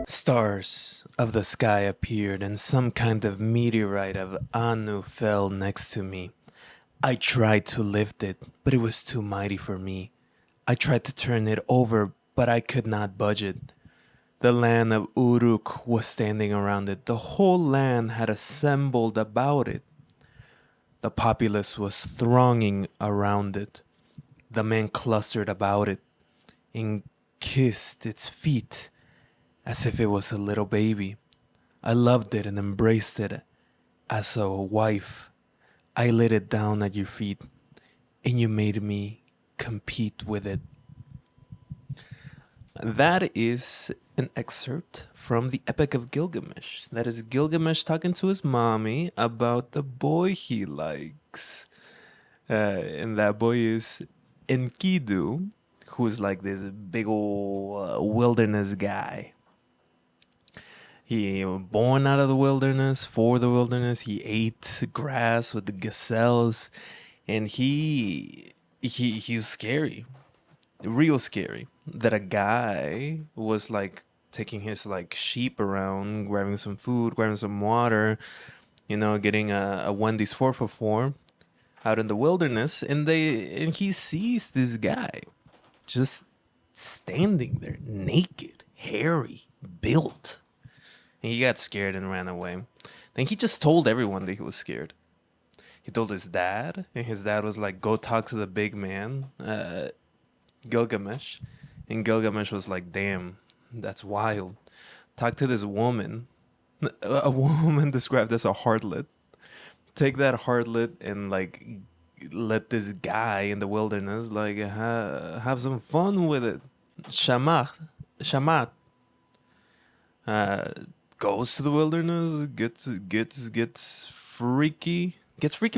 Stars of the sky appeared, and some kind of meteorite of Anu fell next to me. I tried to lift it, but it was too mighty for me. I tried to turn it over, but I could not budge it. The land of Uruk was standing around it. The whole land had assembled about it. The populace was thronging around it. The men clustered about it and kissed its feet as if it was a little baby. I loved it and embraced it as a wife. I laid it down at your feet, and you made me compete with it. That is an excerpt from the Epic of Gilgamesh. That is Gilgamesh talking to his mommy about the boy he likes. And that boy is Enkidu, who's like this big old wilderness guy. He was born out of the wilderness, for the wilderness. He ate grass with the gazelles, and he was scary, real scary. That a guy was like taking his like sheep around, grabbing some food, grabbing some water, getting a Wendy's 4 for $4 out in the wilderness, and he sees this guy just standing there, naked, hairy, built. And he got scared and ran away. Then he just told everyone that he was scared. He told his dad, and his dad was like, go talk to the big man, Gilgamesh. And Gilgamesh was like, damn, that's wild. Talk to this woman, a woman described as a harlot. Take that harlot and like let this guy in the wilderness like have some fun with it. Shamat goes to the wilderness, gets freaky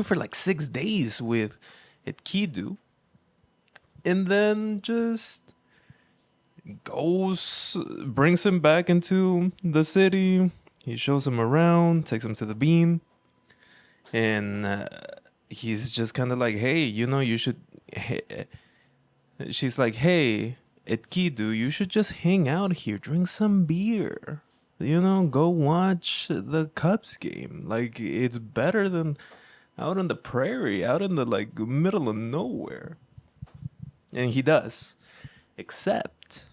for like 6 days with Enkidu, and then just brings him back into the city. He shows him around, takes him to the bean, and he's just kind of like, hey, you should. She's like, hey, Enkidu, you should just hang out here, drink some beer. Go watch the Cubs game. Like, it's better than out on the prairie, out in the like middle of nowhere. And he does. Except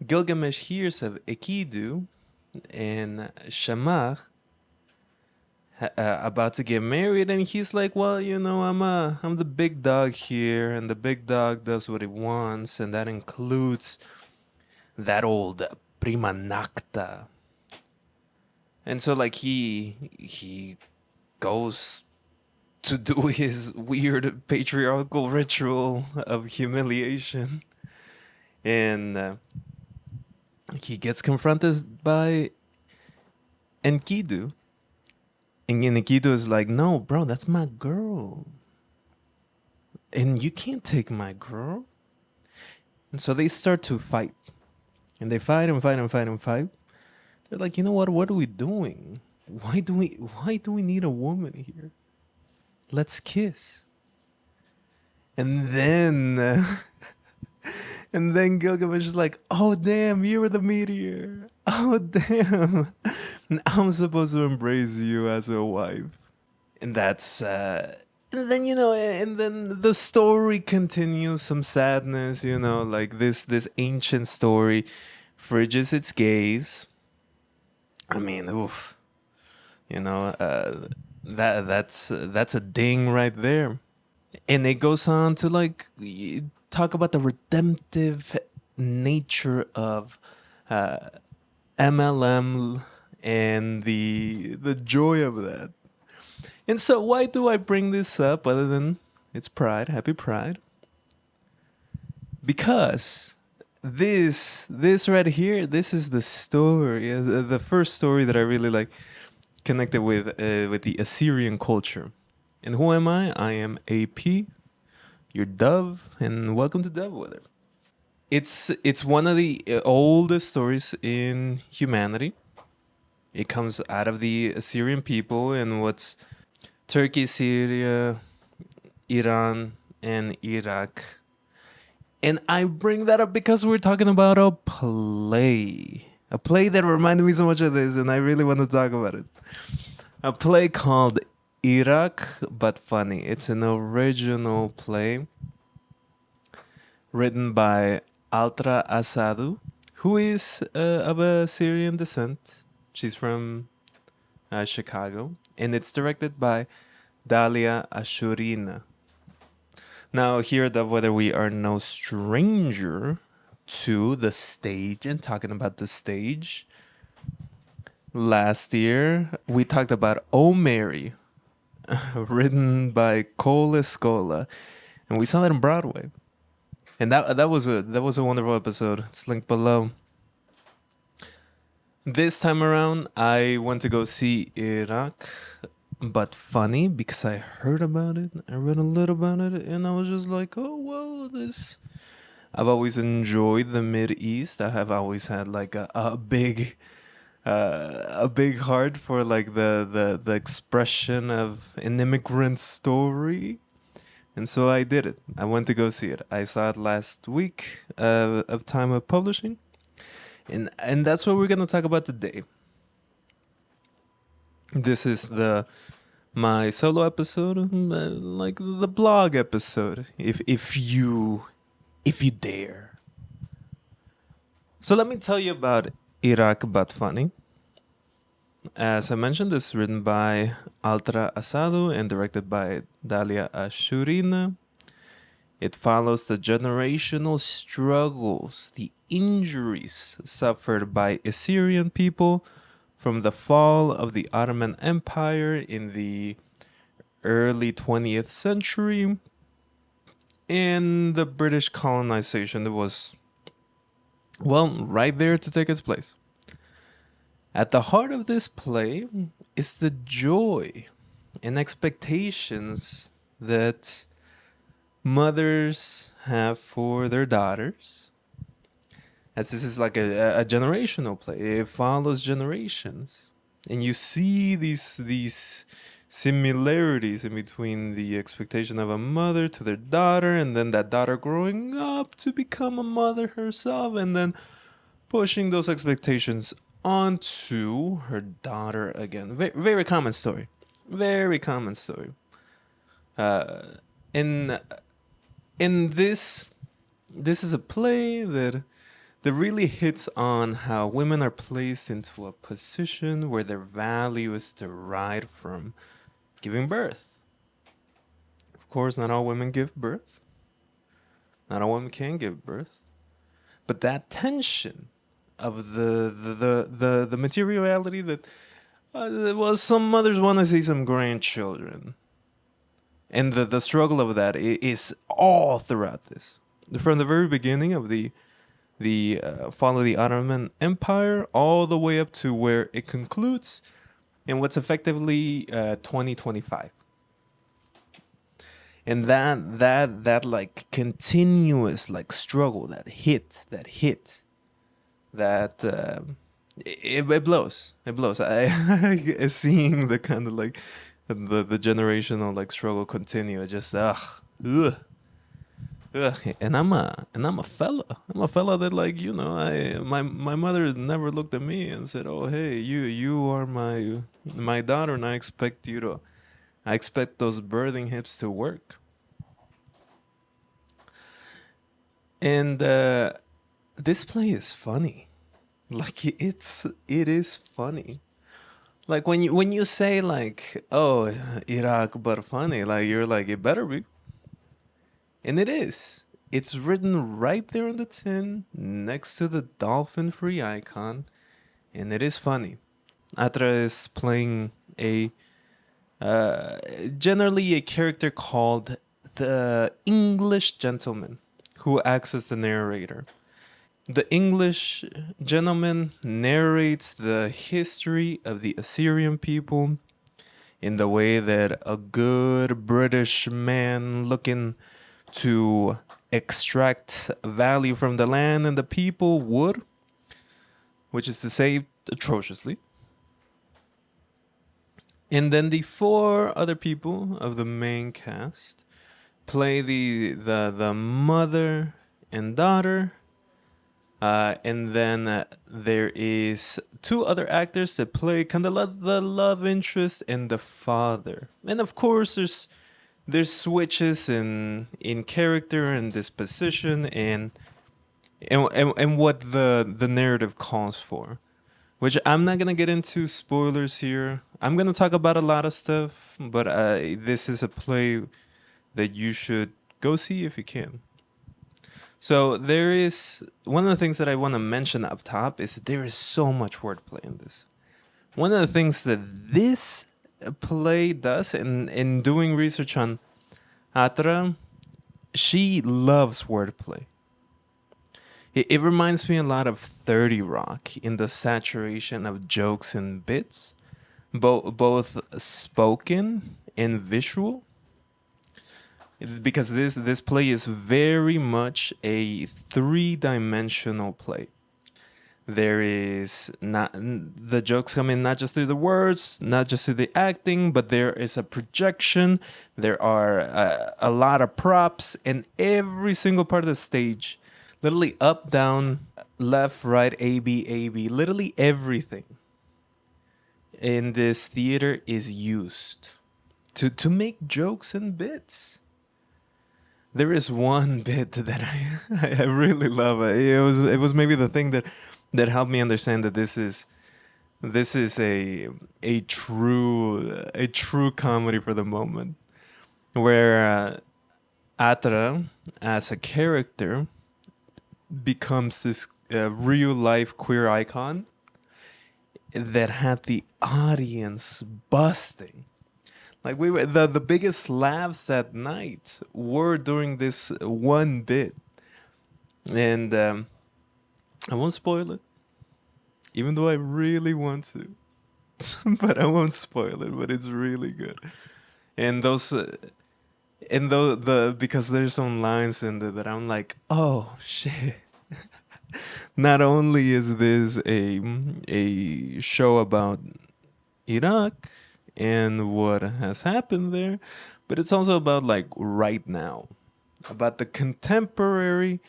Gilgamesh hears of Enkidu and Shamach about to get married, and he's like, well, I'm the big dog here, and the big dog does what he wants, and that includes that old prima nocta. And so like he goes to do his weird patriarchal ritual of humiliation, and he gets confronted by Enkidu. And Enkidu is like, no, bro, that's my girl. And you can't take my girl. And so they start to fight. And they fight and fight and fight and fight. They're like, you know what are we doing? Why do we need a woman here? Let's kiss. And then and then Gilgamesh is like, oh damn, you were the meteor. Oh damn. I'm supposed to embrace you as a wife. And that's and then the story continues, some sadness, like this ancient story fridges its gaze. I mean, oof. That's a ding right there. And it goes on to like talk about the redemptive nature of MLM and the joy of that. And so why do I bring this up other than it's Pride, happy Pride? Because this right here, this is the story, the first story that I really like connected with the Assyrian culture. And who am I? I am AP, your Dove, and welcome to Dovewhether. It's one of the oldest stories in humanity. It comes out of the Assyrian people and what's Turkey, Syria, Iran, and Iraq. And I bring that up because we're talking about a play. A play that reminded me so much of this, and I really want to talk about it. A play called Iraq, but funny. It's an original play written by Atra Asdou, who is of Assyrian descent. She's from Chicago, and it's directed by Dalia Ashurina. Now, here at Dovewhether, we are no stranger to the stage and talking about the stage. Last year, we talked about Oh Mary, written by Cole Escola, and we saw that in Broadway. And that was a wonderful episode. It's linked below. This time around, I went to go see Iraq, but funny because I heard about it. I read a little about it, and I was just like, oh well, this. I've always enjoyed the Mid East. I have always had like a big heart for like the expression of an immigrant story. And so I did it. I went to go see it. I saw it last week of time of publishing. And that's what we're going to talk about today. This is my solo episode, like the blog episode, if you dare. So let me tell you about Iraq but funny. As I mentioned, it's written by Atra Asdou and directed by Dalia Ashurina. It follows the generational struggles, the injuries suffered by Assyrian people from the fall of the Ottoman Empire in the early 20th century and the British colonization that was, well, right there to take its place. At the heart of this play is the joy and expectations that mothers have for their daughters. As this is like a generational play, it follows generations, and you see these similarities in between the expectation of a mother to their daughter, and then that daughter growing up to become a mother herself, and then pushing those expectations onto her daughter again. Very common story. Very common story. In this is a play that really hits on how women are placed into a position where their value is derived from giving birth. Of course, not all women give birth. Not all women can give birth. But that tension of the materiality that, well, some mothers want to see some grandchildren. And the struggle of that is all throughout this. From the very beginning of the fall of the Ottoman Empire all the way up to where it concludes in what's effectively 2025. And that like continuous like struggle, that hit, that it blows. It blows. I seeing the kind of like the generational like struggle continue. It just ugh. And I'm a fella. I'm a fella that, like, you know, my mother never looked at me and said, "Oh, hey, you are my daughter, and I expect those birthing hips to work." And this play is funny. Like it is funny. Like when you say like, "Oh, Iraq but funny," like you're like, it better be. And it is. It's written right there on the tin next to the dolphin-free icon, and it is funny. Atra is playing generally a character called the English gentleman, who acts as the narrator. The English gentleman narrates the history of the Assyrian people in the way that a good British man looking to extract value from the land and the people would, which is to say, atrociously. And then the four other people of the main cast play the mother and daughter And then there is two other actors that play kind of the love interest and the father. And of course, there's switches in character and disposition and what the narrative calls for. Which I'm not gonna get into spoilers here. I'm gonna talk about a lot of stuff, but this is a play that you should go see if you can. So there is one of the things that I want to mention up top is that there is so much wordplay in this. One of the things that this play does, in doing research on Atra, she loves wordplay. It reminds me a lot of 30 Rock in the saturation of jokes and bits, both spoken and visual. Because this play is very much a three-dimensional play. There is not the jokes come in not just through the words, not just through the acting, but there is a projection. There are a lot of props, and every single part of the stage, literally up, down, left, right, A, B, literally everything in this theater is used to make jokes and bits. There is one bit that I really love. It was maybe the thing that helped me understand that this is a true comedy for the moment, where Atra as a character becomes this real life queer icon that had the audience busting. Like we were the biggest laughs that night were during this one bit, and I won't spoil it, even though I really want to, but I won't spoil it. But it's really good, and the because there's some lines in there that I'm like, oh shit. Not only is this a show about Iraq and what has happened there, but it's also about like right now, about the contemporary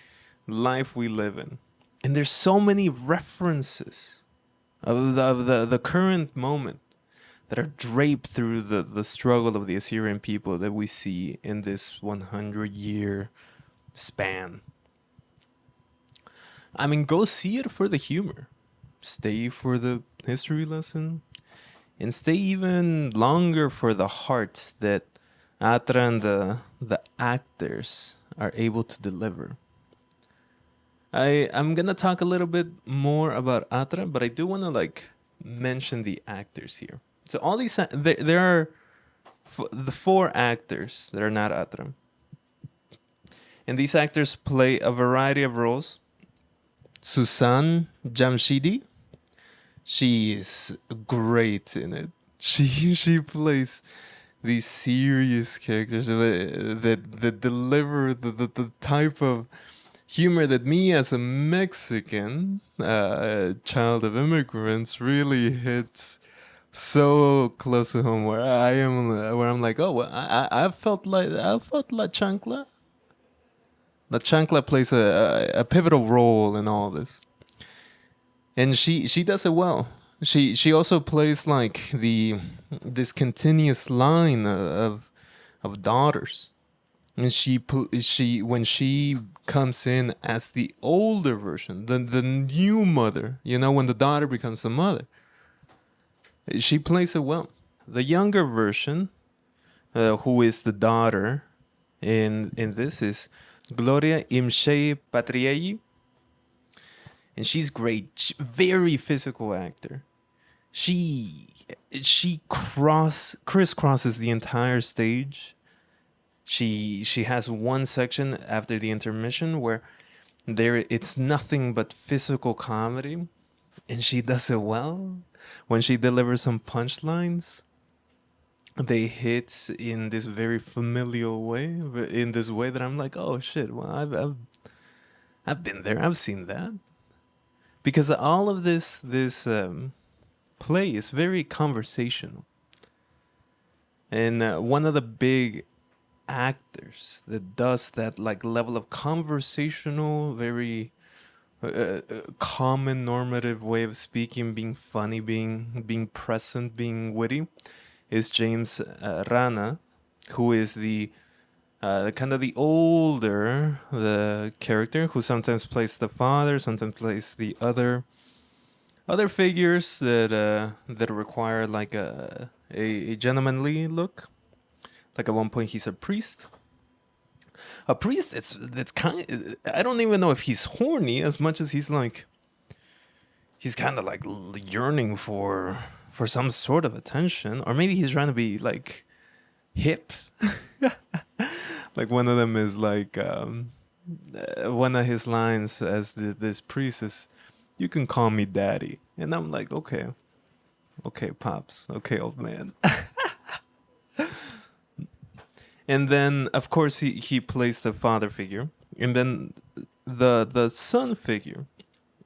life we live in. And there's so many references of the current moment that are draped through the struggle of the Assyrian people that we see in this 100-year span. I mean, go see it for the humor. Stay for the history lesson. And stay even longer for the heart that Atra and the actors are able to deliver. I'm gonna talk a little bit more about Atra, but I do want to like mention the actors here. So all these there are the four actors that are not Atra, and these actors play a variety of roles. Susan Jamshidi, she is great in it. She plays these serious characters that deliver the type of humor that me as a Mexican child of immigrants really hits so close to home. Where I'm like, oh, well, I felt like La Chancla. La Chancla plays a pivotal role in all this, and she does it well. She also plays like this continuous line of daughters, and she when she comes in as the older version, the new mother, when the daughter becomes the mother, she plays it well. The younger version, who is the daughter in this, is Gloria Imshei Patriei, and she's great. Very physical actor. She crisscrosses the entire stage. She has one section after the intermission where it's nothing but physical comedy, and she does it well. When she delivers some punchlines, they hit in this very familial way, in this way that I'm like, oh shit, well I've been there, I've seen that, because all of this play is very conversational, and one of the big actors that does that like level of conversational, very common normative way of speaking, being funny, being present, being witty, is James Rana, who is the kind of the older the character, who sometimes plays the father, sometimes plays the other figures that require like a gentlemanly look. Like at one point he's a priest. A priest, it's kind of, I don't even know if he's horny as much as he's kind of like yearning for some sort of attention, or maybe he's trying to be like hip. Like one of them is like one of his lines as this priest is, "You can call me daddy," and I'm like, okay, pops, okay, old man. And then, of course, he plays the father figure, and then the son figure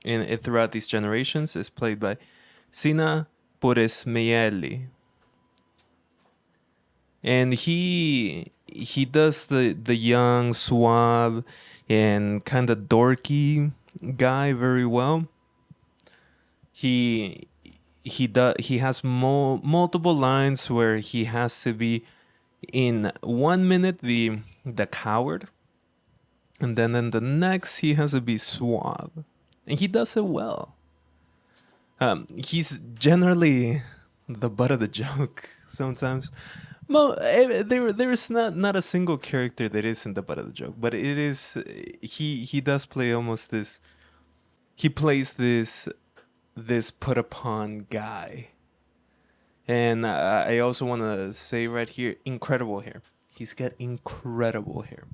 throughout these generations is played by Sina Poresmeyeli, and he does the young, suave, and kind of dorky guy very well. He has multiple lines where he has to be, in 1 minute, the coward, and then in the next he has to be suave, and he does it well. He's generally the butt of the joke sometimes. There's not a single character that isn't the butt of the joke, but it is he does play almost this. He plays this put upon guy. And I also want to say right here, incredible hair. He's got incredible hair.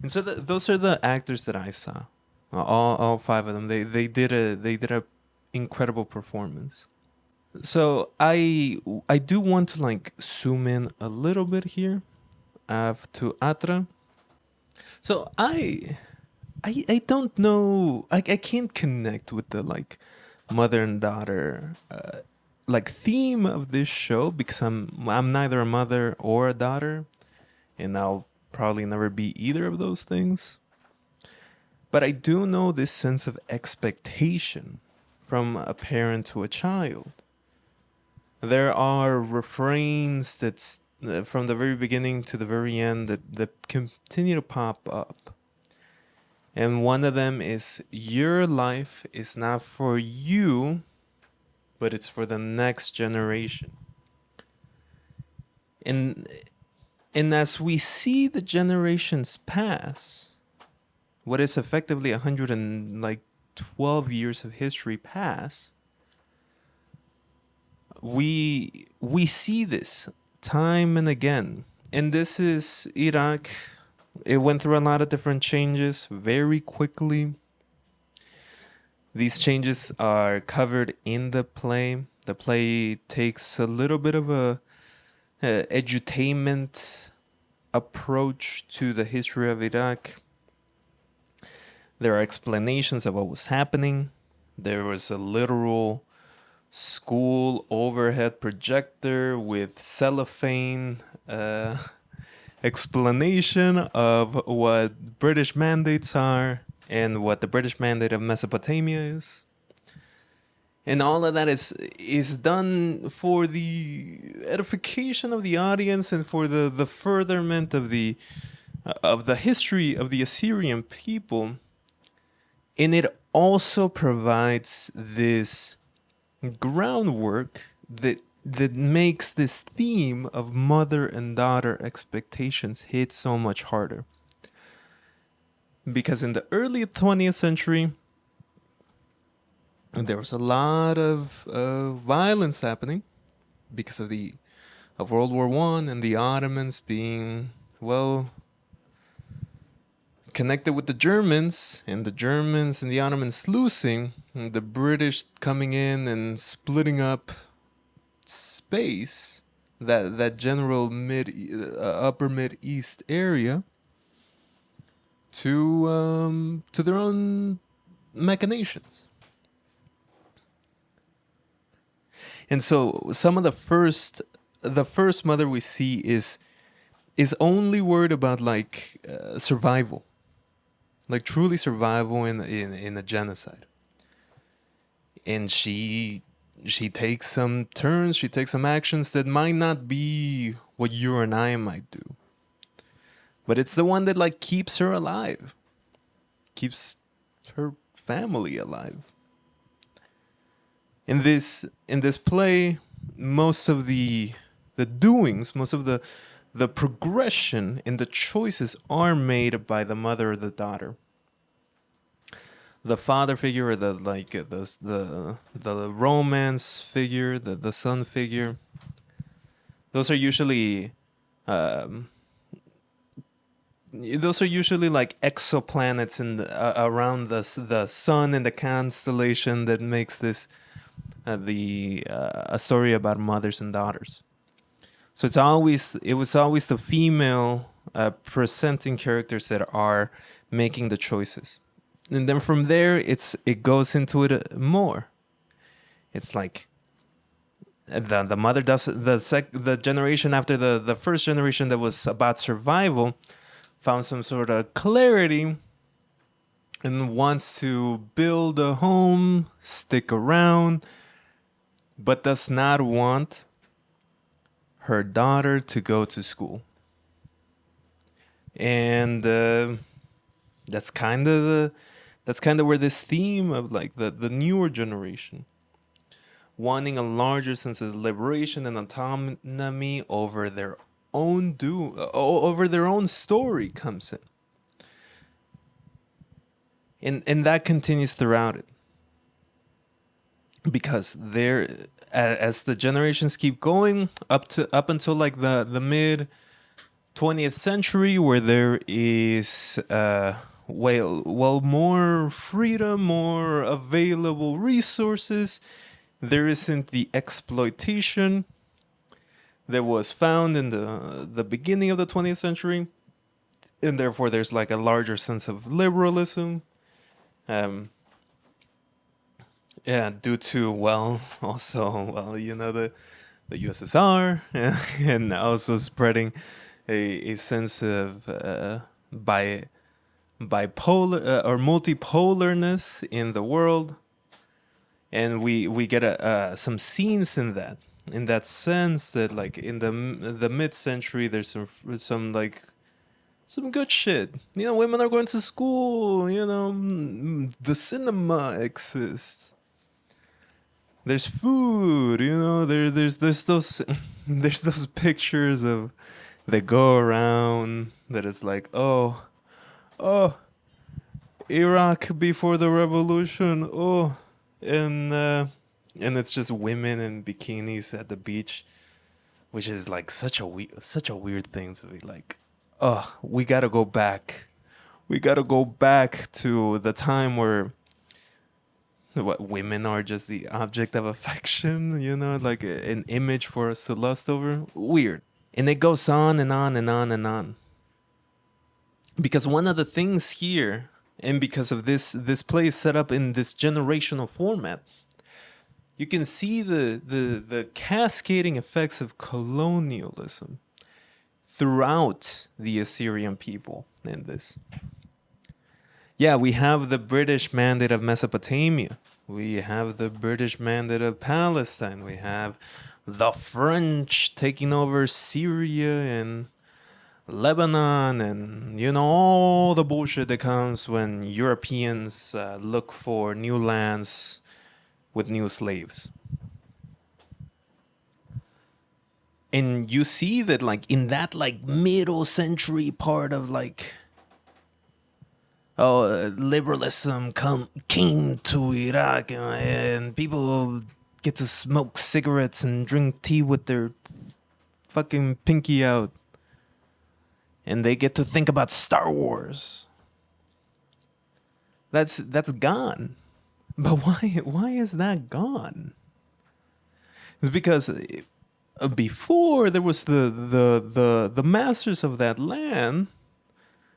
And so those are the actors that I saw. All five of them. They did a incredible performance. So I do want to like zoom in a little bit here to Atra. So I don't know. I can't connect with the like mother and daughter like theme of this show, because I'm neither a mother or a daughter, and I'll probably never be either of those things. But I do know this sense of expectation from a parent to a child. There are refrains that's from the very beginning to the very end that continue to pop up. And one of them is, your life is not for you, but it's for the next generation. And as we see the generations pass, what is effectively 112 years of history pass, we see this time and again. And this is Iraq. It went through a lot of different changes very quickly. These changes are covered in the play. The play takes a little bit of a edutainment approach to the history of Iraq. There are explanations of what was happening. There was a literal school overhead projector with cellophane explanation of what British mandates are and what the British mandate of Mesopotamia is. And all of that is done for the edification of the audience and for the furtherment of the history of the Assyrian people. And it also provides this groundwork that makes this theme of mother and daughter expectations hit so much harder. Because in the early 20th century, there was a lot of violence happening because of World War I and the Ottomans being, well, connected with the Germans, and the Germans and the Ottomans losing, and the British coming in and splitting up space, that general upper mid east area, to their own machinations. And so some of the first mother we see is only worried about like survival. like truly survival in a genocide. And she takes some turns, she takes some actions that might not be what you and I might do, but it's the one that like keeps her alive, keeps her family alive. In this play, most of the doings, most of the progression and the choices are made by the mother or the daughter. The father figure, or the romance figure, the son figure. Those are usually um, those are usually like exoplanets in around the sun and the constellation that makes this a story about mothers and daughters. So it was always the female presenting characters that are making the choices, and then from there it goes into it more. It's like the mother does the generation after the first generation that was about survival found some sort of clarity and wants to build a home, stick around, but does not want her daughter to go to school. And that's kind of where this theme of like the newer generation wanting a larger sense of liberation and autonomy over their over their own story comes in. And that continues throughout it. Because there, as the generations keep going up until like the mid 20th century, where there is more freedom, more available resources, there isn't the exploitation that was found in the beginning of the 20th century, and therefore there's like a larger sense of liberalism. Yeah, due to the USSR, and also spreading a sense of bipolar or multipolarness in the world, and we get some scenes in that sense that like in the mid-century there's some like some good shit. Women are going to school. The cinema exists. There's food, there's those there's those pictures of that go around that is like, oh, Iraq before the revolution, and it's just women in bikinis at the beach, which is like such a weird thing to be like, oh, we got to go back. We got to go back to the time where women are just the object of affection, like an image for us to lust over. Weird. And it goes on and on and on and on. Because one of the things here, and because of this play is set up in this generational format, you can see the cascading effects of colonialism throughout the Assyrian people in this. Yeah, we have the British Mandate of Mesopotamia. We have the British Mandate of Palestine. We have the French taking over Syria and Lebanon, and all the bullshit that comes when Europeans look for new lands with new slaves. And you see that like in that like middle century part of like liberalism came to Iraq, and people get to smoke cigarettes and drink tea with their fucking pinky out, and they get to think about Star Wars. That's gone. But why is that gone? It's because before there was the masters of that land.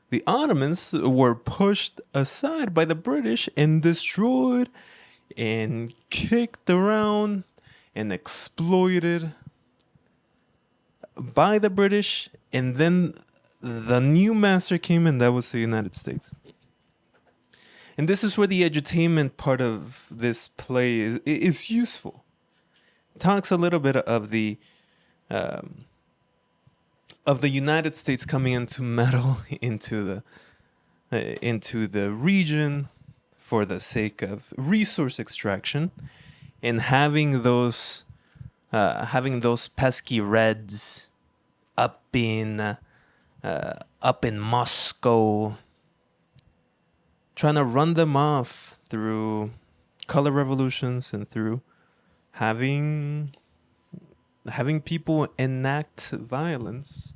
The Ottomans were pushed aside by the British and destroyed and kicked around and exploited by the British. And then the new master came, and that was the United States. And this is where the edutainment part of this play is useful. It talks a little bit um, of the United States coming into meddle into the region for the sake of resource extraction, and having those pesky Reds up in Moscow, trying to run them off through color revolutions and through having people enact violence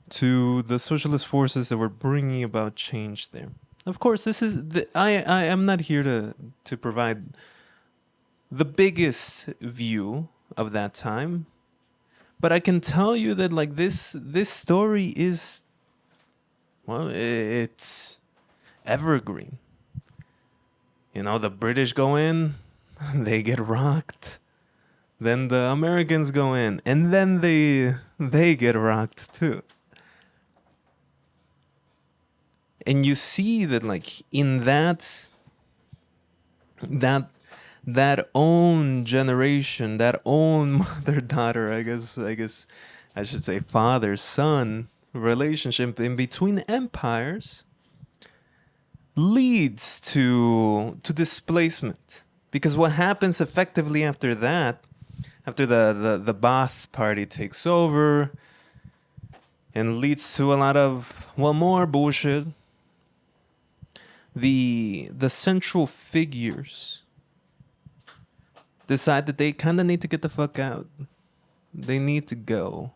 to the socialist forces that were bringing about change there. Of course, I am not here to provide the biggest view of that time, but I can tell you that like this story is, well, it's evergreen. You know, the British go in, they get rocked. Then the Americans go in, and then they get rocked too. And you see that like in that own generation, that own mother-daughter, I guess I should say father-son relationship in between empires leads to displacement. Because what happens effectively after that, after the Baath party takes over and leads to a lot of, well, more bullshit, the central figures decide that they kind of need to get the fuck out. They need to go.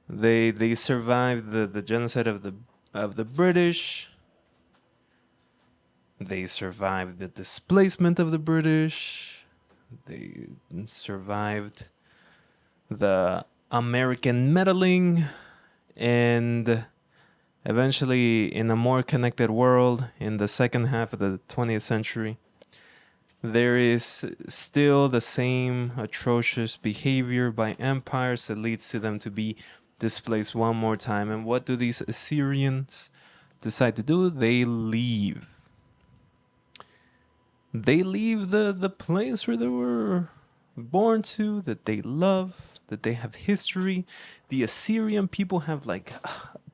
They survived the genocide of the British. They survived the displacement of the British. They survived the American meddling, and eventually, in a more connected world, in the second half of the 20th century, there is still the same atrocious behavior by empires that leads to them to be displaced one more time. And what do these Assyrians decide to do? They leave. They leave the place where they were born to, that they love, that they have history. The Assyrian people have like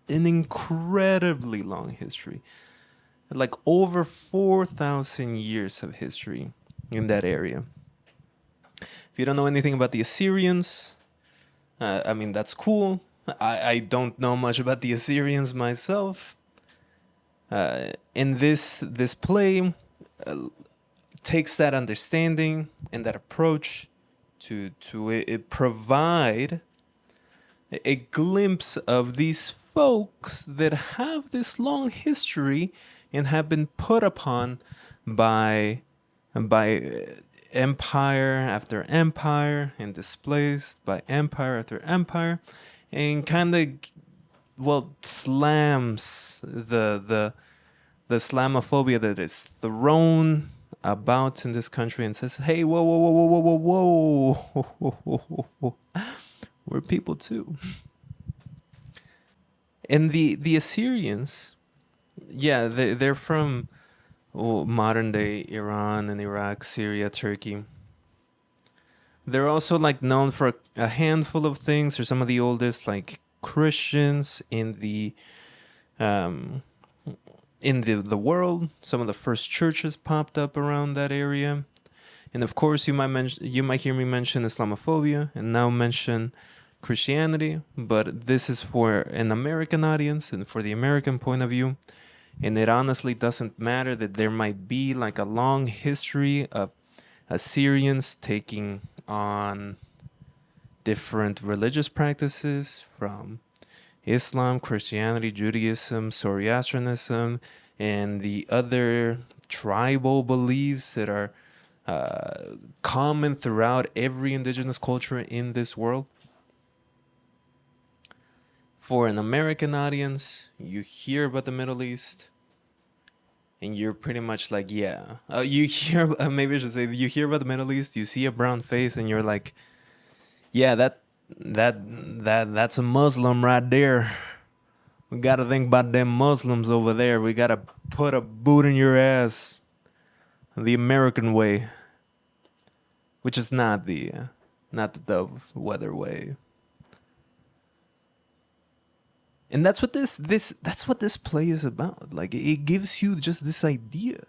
an incredibly long history. Like over 4,000 years of history in that area. If you don't know anything about the Assyrians, I mean, that's cool. I don't know much about the Assyrians myself. And this play takes that understanding and that approach to it provide a glimpse of these folks that have this long history and have been put upon by empire after empire and displaced by empire after empire, and kind of, well, slams the Islamophobia that is thrown about in this country and says, hey, whoa, whoa, whoa, whoa, whoa, whoa, whoa. We're people too. And the Assyrians, yeah, they're from modern day Iran and Iraq, Syria, Turkey. They're also like known for a handful of things. They're some of the oldest like Christians in the world. Some of the first churches popped up around that area. And of course, you might hear me mention Islamophobia and now mention Christianity, but this is for an American audience and for the American point of view. And it honestly doesn't matter that there might be like a long history of Assyrians taking on different religious practices from Islam, Christianity, Judaism, Zoroastrianism, and the other tribal beliefs that are common throughout every indigenous culture in this world. For an American audience, you hear about the Middle East, and you're pretty much like, yeah. You hear, maybe I should say, you hear about the Middle East, you see a brown face, and you're like, yeah, that's a Muslim right there. We gotta think about them Muslims over there. We gotta put a boot in your ass the American way, which is not the Dovewhether way. And that's what this play is about. Like, it gives you just this idea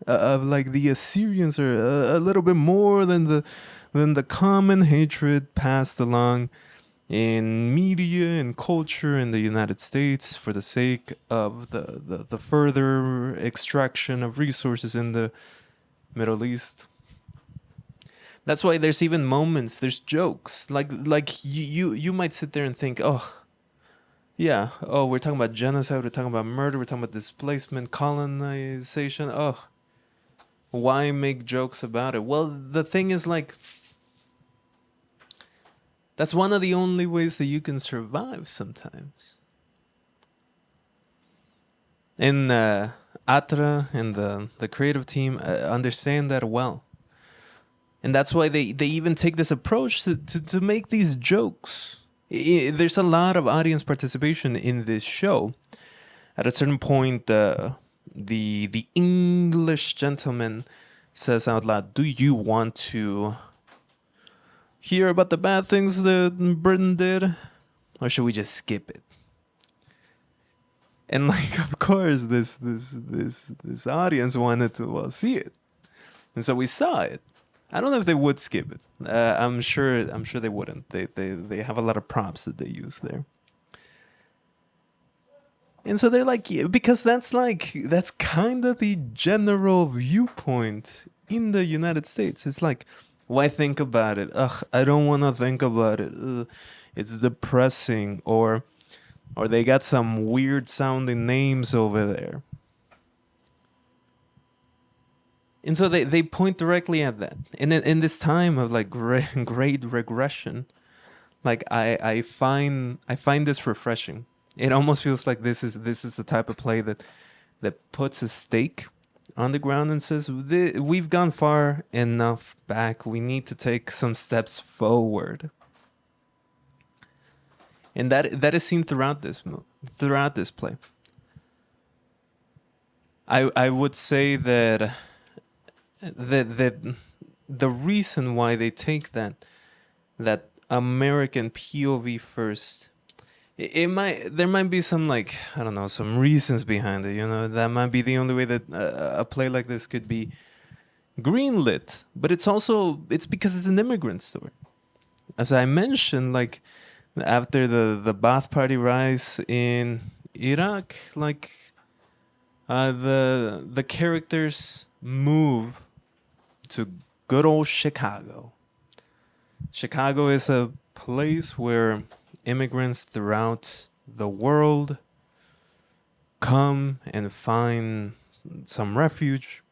of like the Assyrians are a little bit more than the common hatred passed along in media and culture in the United States for the sake of the further extraction of resources in the Middle East. That's why there's even moments, there's jokes. Like you might sit there and think, oh, yeah, oh, we're talking about genocide, we're talking about murder, we're talking about displacement, colonization. Oh, why make jokes about it? Well, the thing is, like, that's one of the only ways that you can survive sometimes. And Atra and the creative team understand that well. And that's why they even take this approach to make these jokes. There's a lot of audience participation in this show. At a certain point, the English gentleman says out loud, "Do you want to hear about the bad things that Britain did, or should we just skip it?" And like, of course, this audience wanted to see it, and so we saw it. I don't know if they would skip it. I'm sure they wouldn't. They have a lot of props that they use there. And so they're like, yeah, because that's kind of the general viewpoint in the United States. It's like, why think about it? Ugh, I don't want to think about it. Ugh, it's depressing. Or they got some weird sounding names over there. And so they point directly at that. And in this time of like great regression, like I find this refreshing. It almost feels like this is the type of play that puts a stake on the ground and says, we've gone far enough back. We need to take some steps forward. And that is seen throughout this play. I would say that the reason why they take that American POV first, there might be some, like, I don't know, some reasons behind it. You know, that might be the only way that a play like this could be greenlit. But it's because it's an immigrant story. As I mentioned, like, after the Ba'ath Party rise in Iraq, like, the characters move to good old Chicago. Chicago is a place where immigrants throughout the world come and find some refuge.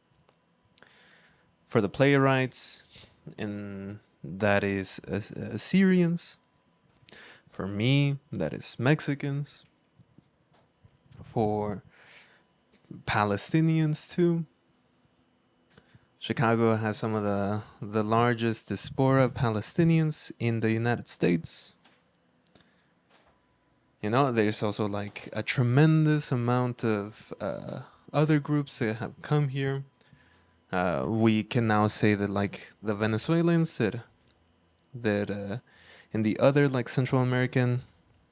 For the playwrights, and that is Assyrians. For me, that is Mexicans. For Palestinians too. Chicago has some of the largest diaspora of Palestinians in the United States. You know, there's also like a tremendous amount of other groups that have come here. We can now say that, like, the Venezuelans that and the other, like, Central American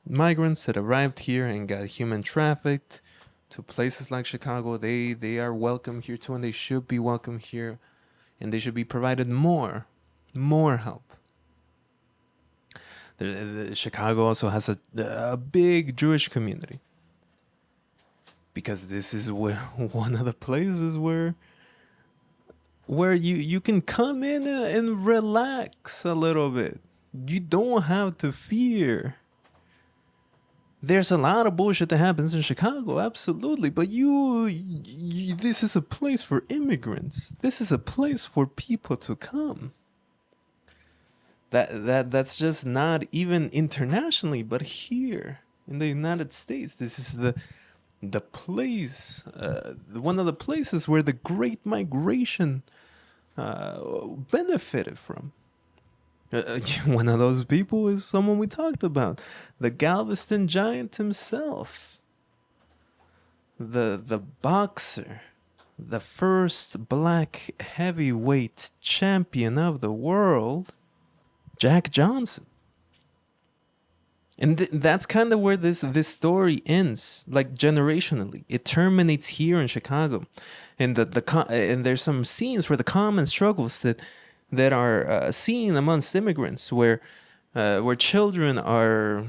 migrants that arrived here and got human trafficked to places like Chicago, they are welcome here too, and they should be welcome here, and they should be provided more help. Chicago also has a big Jewish community, because this is where one of the places where you can come in and relax a little bit. You don't have to fear. There's a lot of bullshit that happens in Chicago, absolutely. But this is a place for immigrants. This is a place for people to come. That's just not even internationally, but here in the United States, this is the place, one of the places where the Great Migration benefited from. One of those people is someone we talked about, the Galveston giant himself. the boxer, the first black heavyweight champion of the world, Jack Johnson. And that's kind of where this story ends, like generationally. It terminates here in Chicago, and and there's some scenes where the common struggles that are seen amongst immigrants, where children are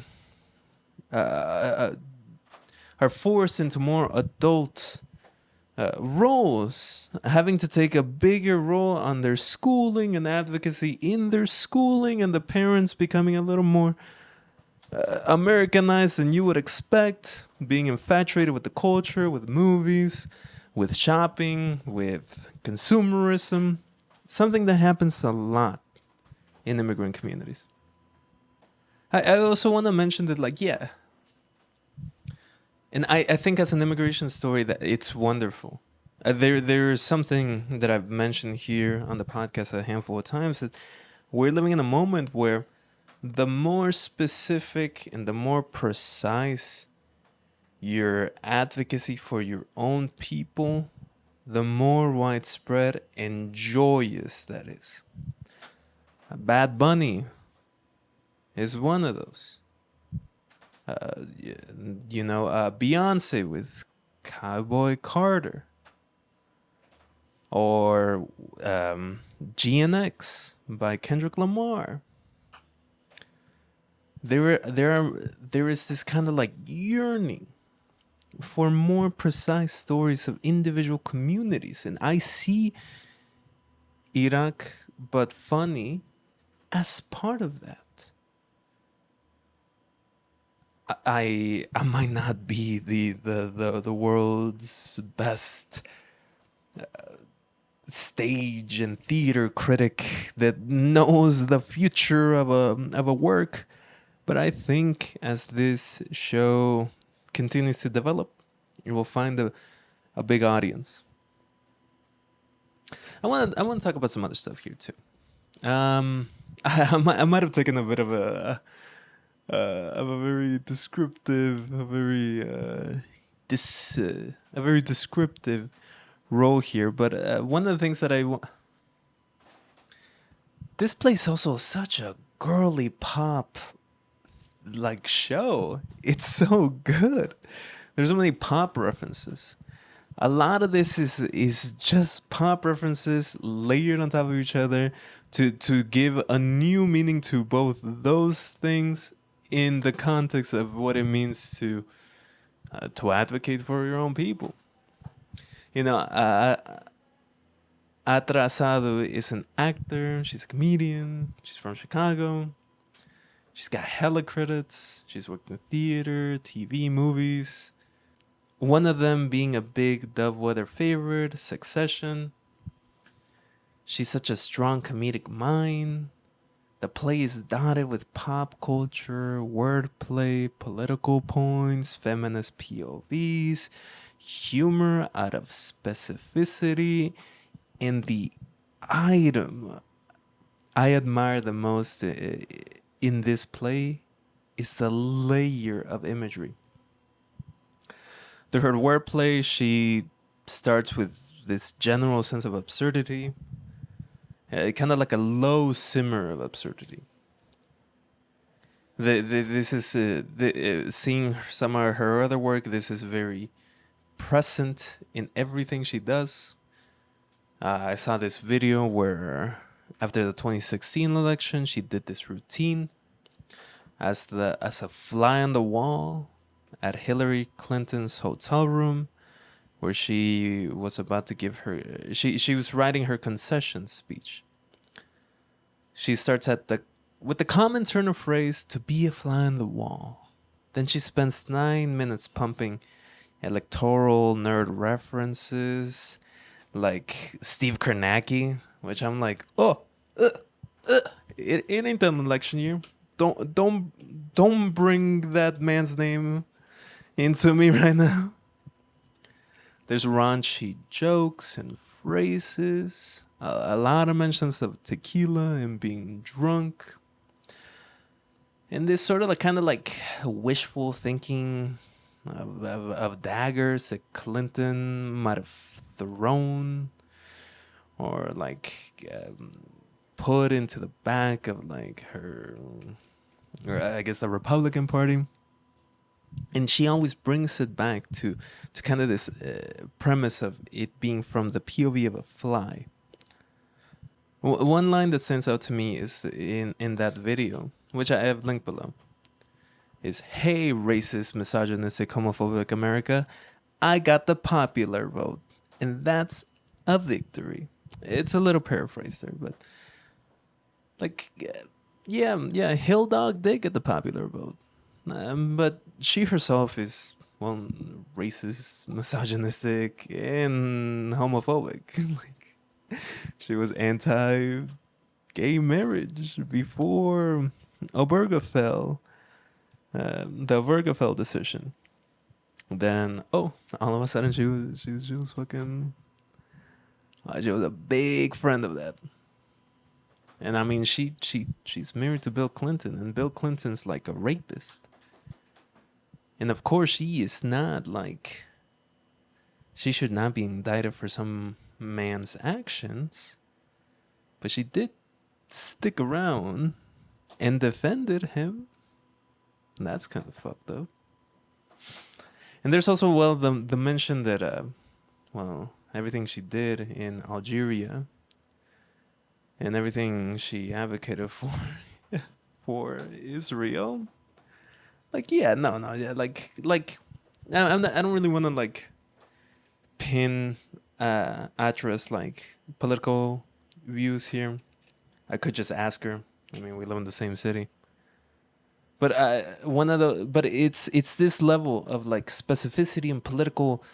forced into more adult roles, having to take a bigger role on their schooling and advocacy in their schooling, and the parents becoming a little more Americanized than you would expect, being infatuated with the culture, with movies, with shopping, with consumerism. Something that happens a lot in immigrant communities. I also want to mention that, like, yeah. And I think as an immigration story that it's wonderful. There's something that I've mentioned here on the podcast a handful of times, that we're living in a moment where the more specific and the more precise your advocacy for your own people, the more widespread and joyous that is. Bad Bunny is one of those. Beyonce with Cowboy Carter, or GNX by Kendrick Lamar. There is this kind of like yearning for more precise stories of individual communities, and I see Iraq But Funny as part of that. I might not be the world's best stage and theater critic that knows the future of a work, but I think as this show continues to develop, it will find a big audience. I want to talk about some other stuff here too. I might have taken a bit of a very descriptive, a very descriptive role here. But one of the things that this place also such a girly pop like show. It's so good. There's so many pop references. A lot of this is just pop references layered on top of each other to give a new meaning to both those things in the context of what it means to advocate for your own people. Atra Asdou is an actor. She's a comedian. She's from Chicago. She's got hella credits. She's worked in theater, TV, movies. One of them being a big Dovewhether favorite, Succession. She's such a strong comedic mind. The play is dotted with pop culture, wordplay, political points, feminist POVs, humor out of specificity, and the item I admire the most in this play is the layer of imagery. Through her wordplay, she starts with this general sense of absurdity, kind of like a low simmer of absurdity. This is seeing some of her other work. This is very present in everything she does. I saw this video where after the 2016 election, she did this routine as a fly on the wall at Hillary Clinton's hotel room, where she was about to give she was writing her concession speech. She starts with the common turn of phrase, to be a fly on the wall. Then she spends 9 minutes pumping electoral nerd references like Steve Kornacki, which I'm like, it ain't an election year. Don't bring that man's name into me right now. There's raunchy jokes and phrases, a lot of mentions of tequila and being drunk, and this sort of kind of like wishful thinking of daggers that Clinton might have thrown or like put into the back of like her, or I guess the Republican Party. And she always brings it back to kind of this premise of it being from the POV of a fly. One line that stands out to me is in that video, which I have linked below, is, "Hey, racist, misogynistic, homophobic America, I got the popular vote." And that's a victory. It's a little paraphrased there, but like, yeah, Hill Dog did get the popular vote. But she herself is, well, racist, misogynistic, and homophobic. Like, she was anti-gay marriage before Obergefell, the Obergefell decision. Then, all of a sudden, she was fucking. She was a big friend of that. And I mean, she's married to Bill Clinton, and Bill Clinton's like a rapist. And of course, she is not like. She should not be indicted for some man's actions. But she did stick around and defended him. And that's kind of fucked up. And there's also, well, the mention that, everything she did in Algeria and everything she advocated for for Israel. Like, yeah, no, yeah, like I don't really want to like pin Atra's like political views here. I could just ask her. I mean, we live in the same city. But it's this level of like specificity and political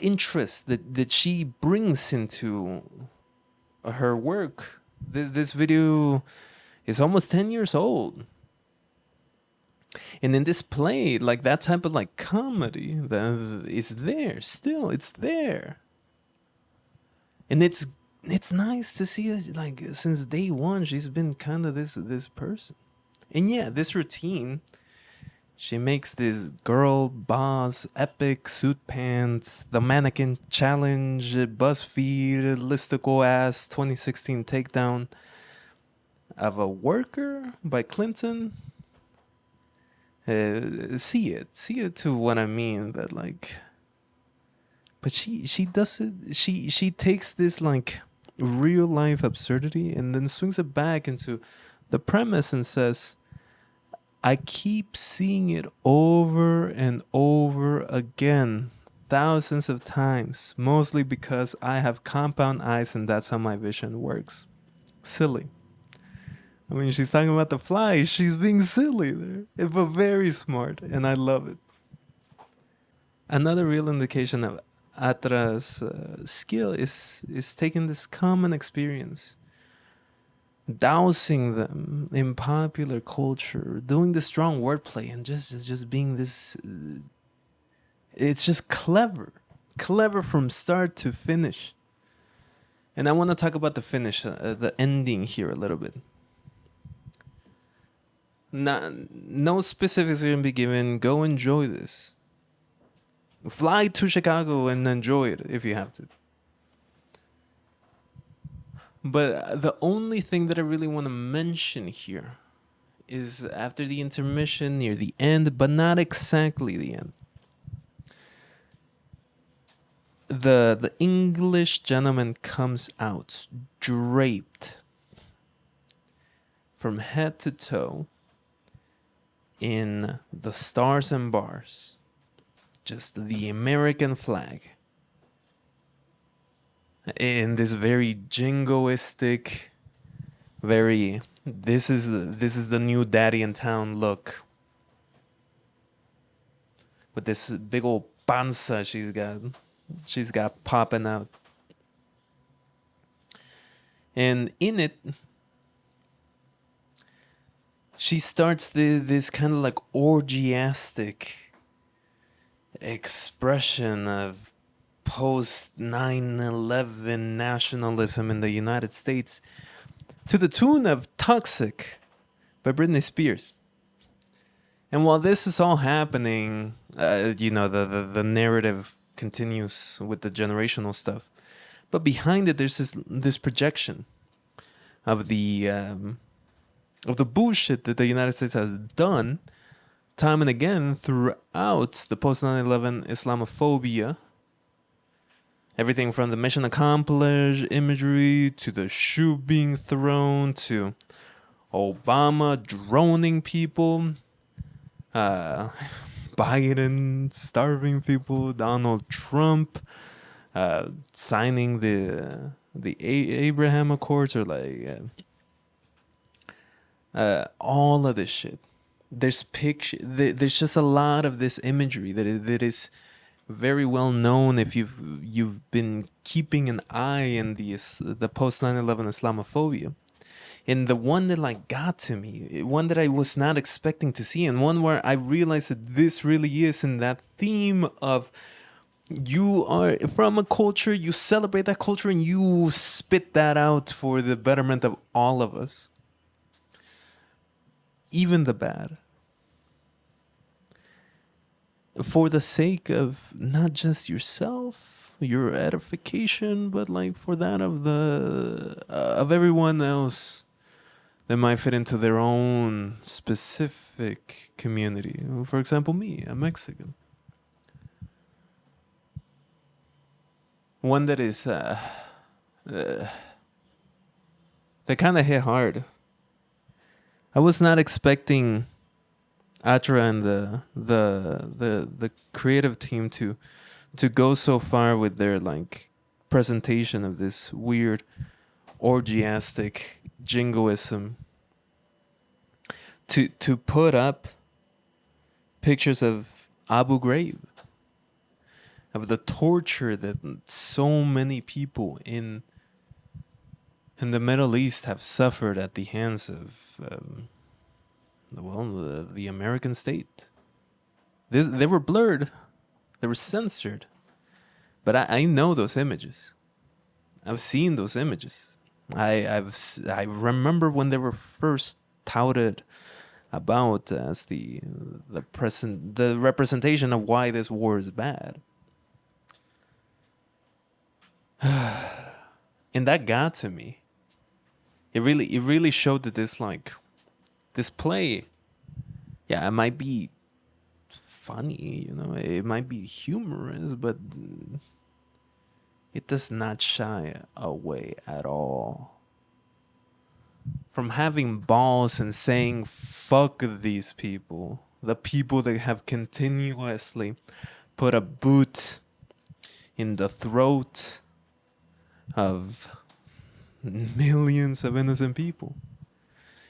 interest that she brings into her work. This video is almost 10 years old. And in this play, like that type of like comedy that is there still, it's there. And it's nice to see that, like, since day one, she's been kind of this person. And yeah, this routine, she makes this girl boss epic suit pants, the mannequin challenge, BuzzFeed listicle ass 2016 takedown of a worker by Clinton. See it to what I mean, that like, but she does it. She takes this like real life absurdity and then swings it back into the premise and says, I keep seeing it over and over again, thousands of times, mostly because I have compound eyes and that's how my vision works. Silly. I mean, she's talking about the fly. She's being silly there, but very smart, and I love it. Another real indication of Atra's skill is taking this common experience, dousing them in popular culture, doing the strong wordplay, and just being this. It's just clever from start to finish. And I want to talk about the finish, the ending here a little bit. No specifics are going to be given. Go enjoy this. Fly to Chicago and enjoy it if you have to. But the only thing that I really want to mention here is after the intermission, near the end, but not exactly the end. The English gentleman comes out draped from head to toe in the stars and bars, just the American flag, in this very jingoistic, very this is the new daddy in town look, with this big old panza she's got popping out, and in it she starts this kind of like orgiastic expression of post 9/11 nationalism in the United States to the tune of Toxic by Britney Spears. And while this is all happening, the narrative continues with the generational stuff. But behind it, there's this projection of the bullshit that the United States has done time and again throughout the post 9/11 Islamophobia. Everything from the mission accomplished imagery to the shoe being thrown to Obama droning people, Biden starving people, Donald Trump signing the Abraham Accords, or like all of this shit. There's there's just a lot of this imagery that is very well known if you've been keeping an eye in the post 9/11 Islamophobia. And the one that like got to me, one that I was not expecting to see, and one where I realized that this really is in that theme of you are from a culture, you celebrate that culture, and you spit that out for the betterment of all of us. Even the bad. For the sake of not just yourself, your edification, but like for that of everyone else that might fit into their own specific community. For example, me, a Mexican. One that is that kind of hit hard. I was not expecting Atra and the creative team to go so far with their like presentation of this weird orgiastic jingoism, to put up pictures of Abu Ghraib, of the torture that so many people in the Middle East have suffered at the hands of the American state. They were blurred, they were censored, but I know those images. I've seen those images. I remember when they were first touted about as the representation of why this war is bad. And that got to me. It really showed that this play, yeah, it might be funny, it might be humorous, but it does not shy away at all from having balls and saying fuck these people, the people that have continuously put a boot in the throat of millions of innocent people,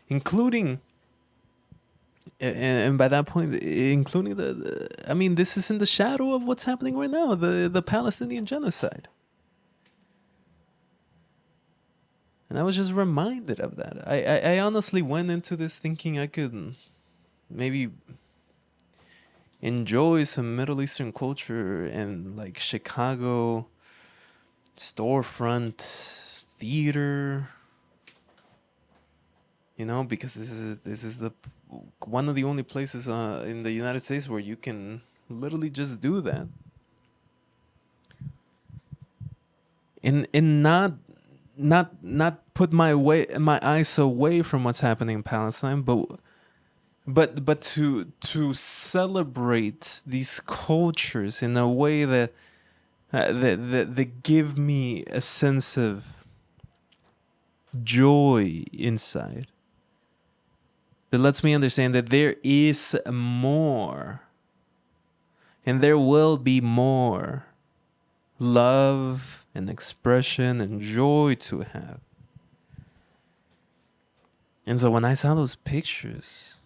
including, and by that point, including this is in the shadow of what's happening right now, the Palestinian genocide. And I was just reminded of that. I honestly went into this thinking I could maybe enjoy some Middle Eastern culture and like Chicago storefront theater, because this is the one of the only places in the United States where you can literally just do that, and not put my eyes away from what's happening in Palestine, but to celebrate these cultures in a way that give me a sense of joy inside, that lets me understand that there is more, and there will be more love and expression and joy to have. And so when I saw those pictures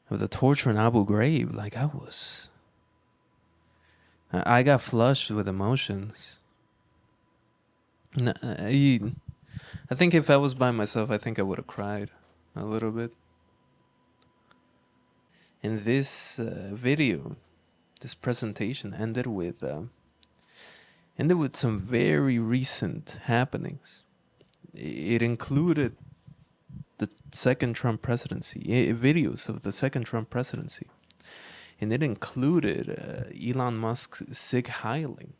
of the torture in Abu Ghraib, like I got flushed with emotions. I think if I was by myself, I think I would have cried a little bit. And this video, this presentation ended with some very recent happenings. It included the second Trump presidency, videos of the second Trump presidency, and it included Elon Musk's sig heiling.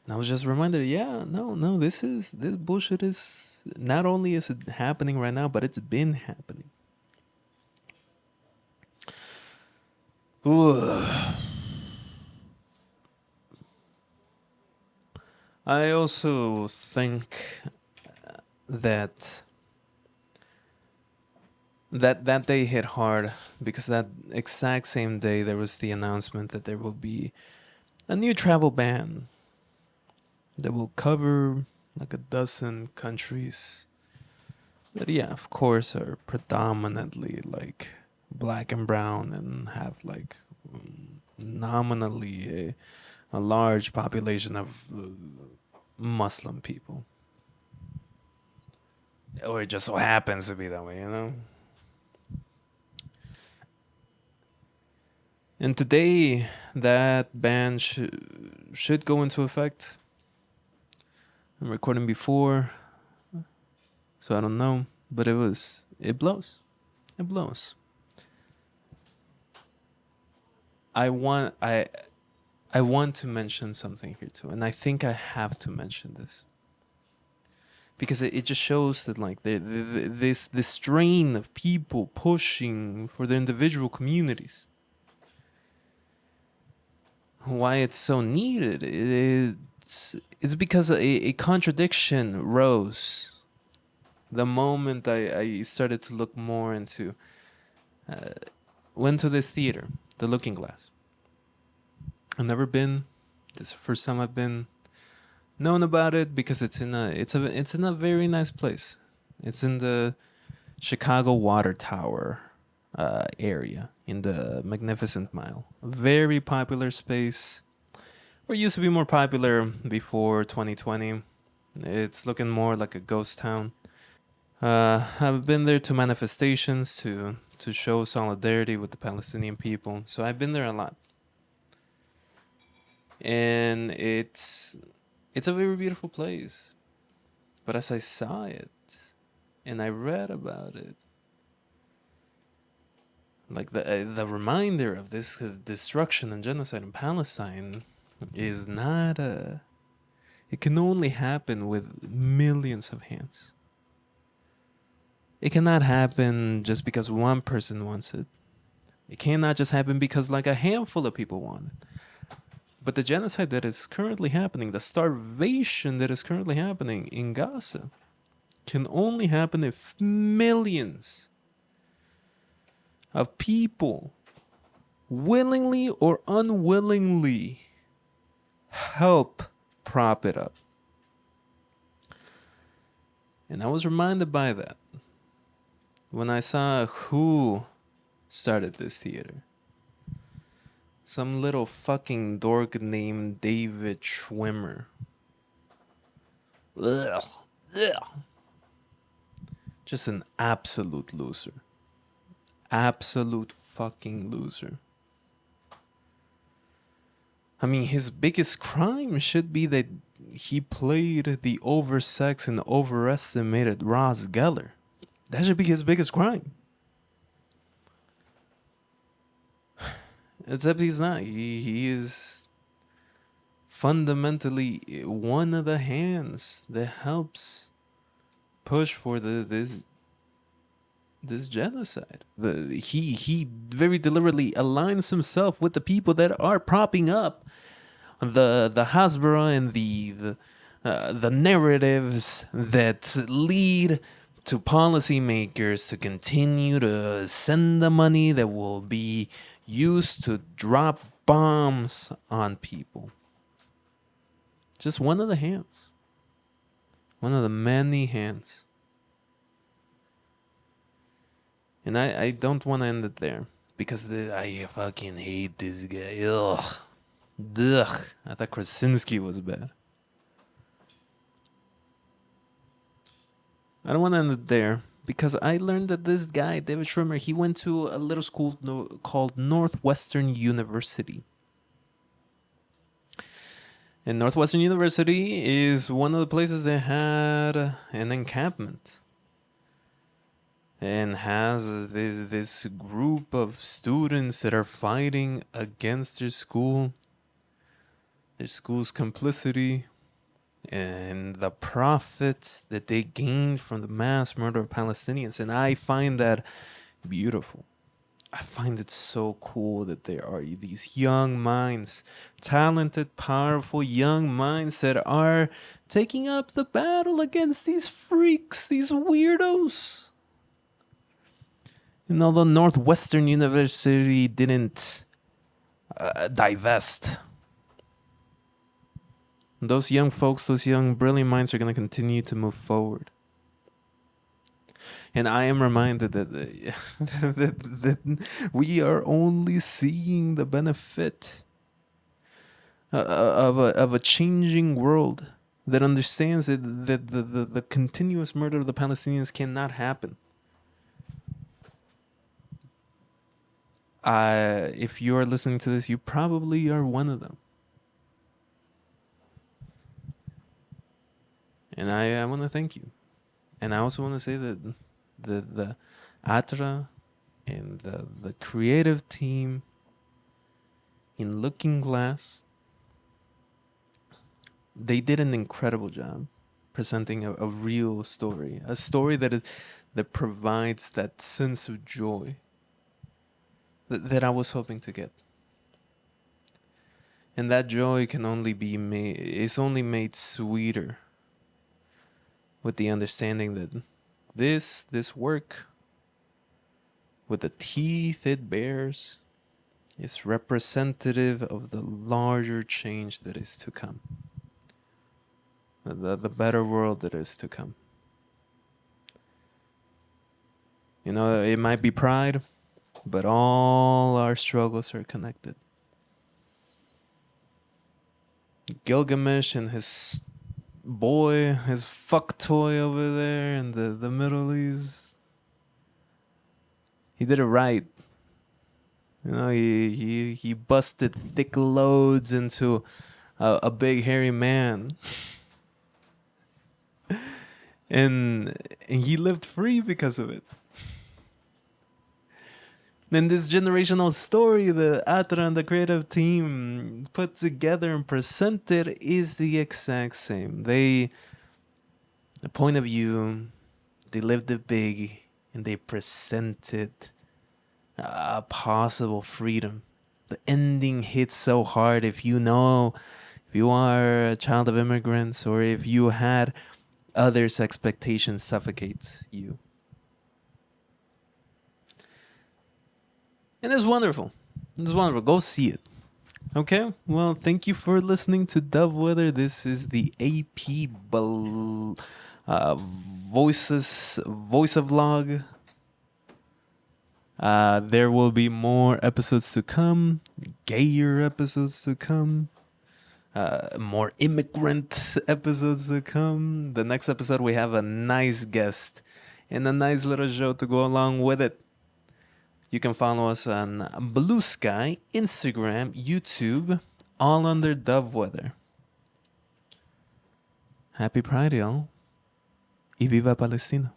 And I was just reminded, no, this bullshit is not only is it happening right now, but it's been happening. Ooh. I also think that day hit hard because that exact same day there was the announcement that there will be a new travel ban that will cover like a dozen countries that, of course, are predominantly like black and brown and have like nominally a large population of Muslim people. Or it just so happens to be that way, you know? And today, that ban should go into effect. I'm recording before, so I don't know, but it blows. It blows. I want to mention something here too, and I think I have to mention this because it just shows that like this strain of people pushing for their individual communities, why it's so needed. It's because a contradiction rose the moment I started to look more into went to this theater, the Lookingglass. I've never been. This is the first time I've been known about it because it's in a very nice place. It's in the Chicago Water Tower area in the Magnificent Mile. A very popular space. Or it used to be more popular before 2020. It's looking more like a ghost town. I've been there to manifestations to show solidarity with the Palestinian people. So I've been there a lot. And it's a very beautiful place. But as I saw it and I read about it, like the reminder of this destruction and genocide in Palestine is not it can only happen with millions of hands. It cannot happen just because one person wants it. It cannot just happen because like a handful of people want it. But the genocide that is currently happening, the starvation that is currently happening in Gaza, can only happen if millions of people willingly or unwillingly help prop it up. And I was reminded by that when I saw who started this theater. Some little fucking dork named David Schwimmer. Ugh. Ugh. Just an absolute loser. Absolute fucking loser. I mean, his biggest crime should be that he played the oversexed and overestimated Ross Geller. That should be his biggest crime. Except he's not. He is fundamentally one of the hands that helps push for this genocide. He very deliberately aligns himself with the people that are propping up the Hasbara and the narratives that lead to policymakers to continue to send the money that will be used to drop bombs on people. Just one of the hands. One of the many hands. And I don't want to end it there because I fucking hate this guy. Ugh. I thought Krasinski was bad. I don't want to end it there because I learned that this guy, David Schwimmer, he went to a little school called Northwestern University. And Northwestern University is one of the places that had an encampment and has this group of students that are fighting against their school's complicity, and the profit that they gained from the mass murder of Palestinians. And I find that beautiful. I find it so cool that there are these young minds, talented, powerful young minds that are taking up the battle against these freaks, these weirdos. And although Northwestern University didn't divest, those young folks, those young brilliant minds are going to continue to move forward. And I am reminded that, that we are only seeing the benefit of a changing world that understands that the continuous murder of the Palestinians cannot happen. If you are listening to this, you probably are one of them. And I want to thank you. And I also want to say that the Atra and the creative team in Lookingglass, they did an incredible job presenting a real story, a story that provides that sense of joy that I was hoping to get. And that joy can only be made, is only made sweeter with the understanding that this work, with the teeth it bears, is representative of the larger change that is to come. The better world that is to come. You know, it might be pride, but all our struggles are connected. Gilgamesh and his boy, his fuck toy over there in the Middle East, he did it right. You know, he busted thick loads into a big hairy man. and he lived free because of it. And this generational story that Atra and the creative team put together and presented is the exact same. The point of view, they lived it big, and they presented a possible freedom. The ending hits so hard if you are a child of immigrants, or if you had others' expectations suffocate you. And it's wonderful. It's wonderful. Go see it. Okay? Well, thank you for listening to Dovewhether. This is the AP voice-a-vlog. There will be more episodes to come. Gayer episodes to come. More immigrant episodes to come. The next episode, we have a nice guest and a nice little show to go along with it. You can follow us on Bluesky, Instagram, YouTube, all under Dovewhether. Happy Pride, y'all. Y viva Palestina.